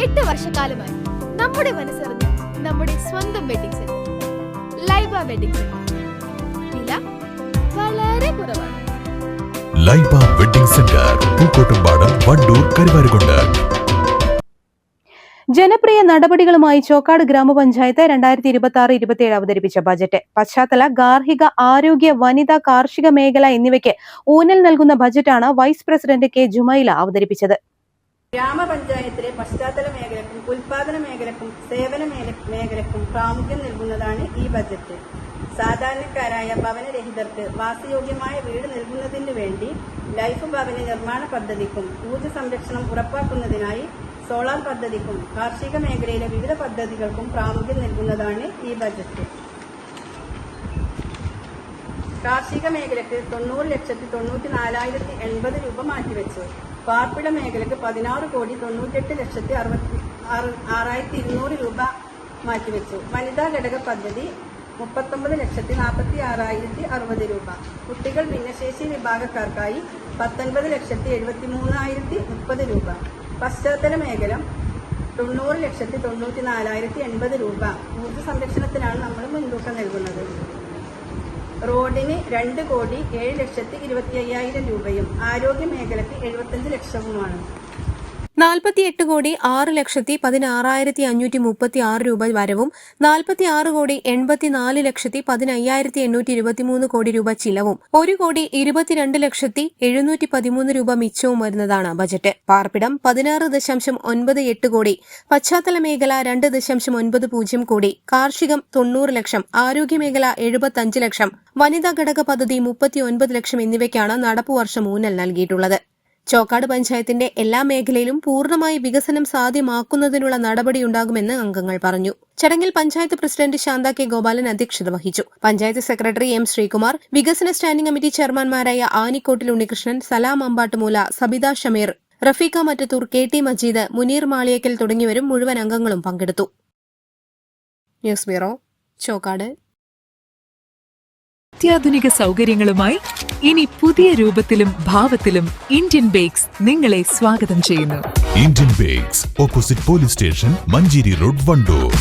8 വർഷക്കാലമായി നമ്മുടെ മനസ്സറിഞ്ഞ് നമ്മുടെ സ്വന്തം wedding centre Laiba wedding centre. വില വളരെ കുറവാണ്. Laiba wedding centre, Pookkottumpadam, Wandoor, Karuvarakundu. ജനപ്രിയ നടപടികളുമായി ചോക്കാട് ഗ്രാമപഞ്ചായത്ത് 2026-27 അവതരിപ്പിച്ച ബജറ്റ് പശ്ചാത്തല, ഗാർഹിക, ആരോഗ്യ, വനിതാ, കാർഷിക മേഖല എന്നിവയ്ക്ക് ഊന്നൽ നൽകുന്ന ബജറ്റാണ് വൈസ് പ്രസിഡന്റ് കെ ജുമൈല അവതരിപ്പിച്ചത്. ഗ്രാമപഞ്ചായത്തിലെ പശ്ചാത്തല മേഖലക്കും ഉൽപാദന മേഖലക്കും സേവന മേഖലക്കും പ്രാമുഖ്യം നൽകുന്നതാണ് ഈ ബജറ്റ്. സാധാരണക്കാരായ ഭവനരഹിതർക്ക് വാസയോഗ്യമായ വീട് നൽകുന്നതിന് വേണ്ടി ലൈഫ് ഭവന നിർമ്മാണ പദ്ധതിക്കും ഊർജ്ജ സംരക്ഷണം ഉറപ്പാക്കുന്നതിനായി സോളാർ പദ്ധതിക്കും കാർഷിക മേഖലയിലെ വിവിധ പദ്ധതികൾക്കും പ്രാമുഖ്യം നൽകുന്നതാണ് ഈ ബജറ്റ്. കാർഷിക മേഖലയ്ക്ക് 90,94,080 രൂപ മാറ്റിവെച്ചു. പാർപ്പിട മേഖലയ്ക്ക് 16,68,66,200 രൂപ മാറ്റിവെച്ചു. വനിതാ ഘടക പദ്ധതി 39,46,060 രൂപ. കുട്ടികൾ ഭിന്നശേഷി വിഭാഗക്കാർക്കായി 19,73,030 രൂപ. പശ്ചാത്തല മേഖല 90,94,080 രൂപ. ഊർജ്ജ സംരക്ഷണത്തിനാണ് നമ്മൾ മുൻതൂക്കം നൽകുന്നത്. റോഡിന് 2,07,25,000 രൂപയും ആരോഗ്യ മേഖലയ്ക്ക് 75 ലക്ഷവുമാണ്. 48,06,16,536 രൂപ വരവും 46,84,15,823 കോടി രൂപ ചിലവും 1,22,713 രൂപ മിച്ചവും വരുന്നതാണ് ബജറ്റ്. പാർപ്പിടം 16.98 കോടി, പശ്ചാത്തല മേഖല 2.90 കോടി, കാർഷികം 90 ലക്ഷം, ആരോഗ്യമേഖല 75 ലക്ഷം, വനിതാ ഘടക പദ്ധതി 39 ലക്ഷം എന്നിവയ്ക്കാണ് നടപ്പുവർഷം ഊന്നൽ നൽകിയിട്ടുള്ളത്. ചോക്കാട് പഞ്ചായത്തിന്റെ എല്ലാ മേഖലയിലും പൂർണ്ണമായി വികസനം സാധ്യമാക്കുന്നതിനുള്ള നടപടിയുണ്ടാകുമെന്ന് അംഗങ്ങൾ പറഞ്ഞു. ചടങ്ങിൽ പഞ്ചായത്ത് പ്രസിഡന്റ് ശാന്ത കെ ഗോപാലൻ അധ്യക്ഷത വഹിച്ചു. പഞ്ചായത്ത് സെക്രട്ടറി എം ശ്രീകുമാർ, വികസന സ്റ്റാൻഡിംഗ് കമ്മിറ്റി ചെയർമാൻമാരായ ആനിക്കോട്ടിൽ ഉണ്ണികൃഷ്ണൻ, സലാം അമ്പാട്ടുമൂല, സബിത ഷമീർ, റഫീഖ മറ്റത്തൂർ, കെ ടി മജീദ്, മുനീർ മാളിയക്കൽ തുടങ്ങിയവരും മുഴുവൻ അംഗങ്ങളും പങ്കെടുത്തു. News bureau, Chokkad. അത്യാധുനിക സൗകര്യങ്ങളുമായി ഇനി പുതിയ രൂപത്തിലും ഭാവത്തിലും ഇന്ത്യൻ ബേക്സ് നിങ്ങളെ സ്വാഗതം ചെയ്യുന്നു. Indian bakes, opposite police station, Manjeri road, Wandoor.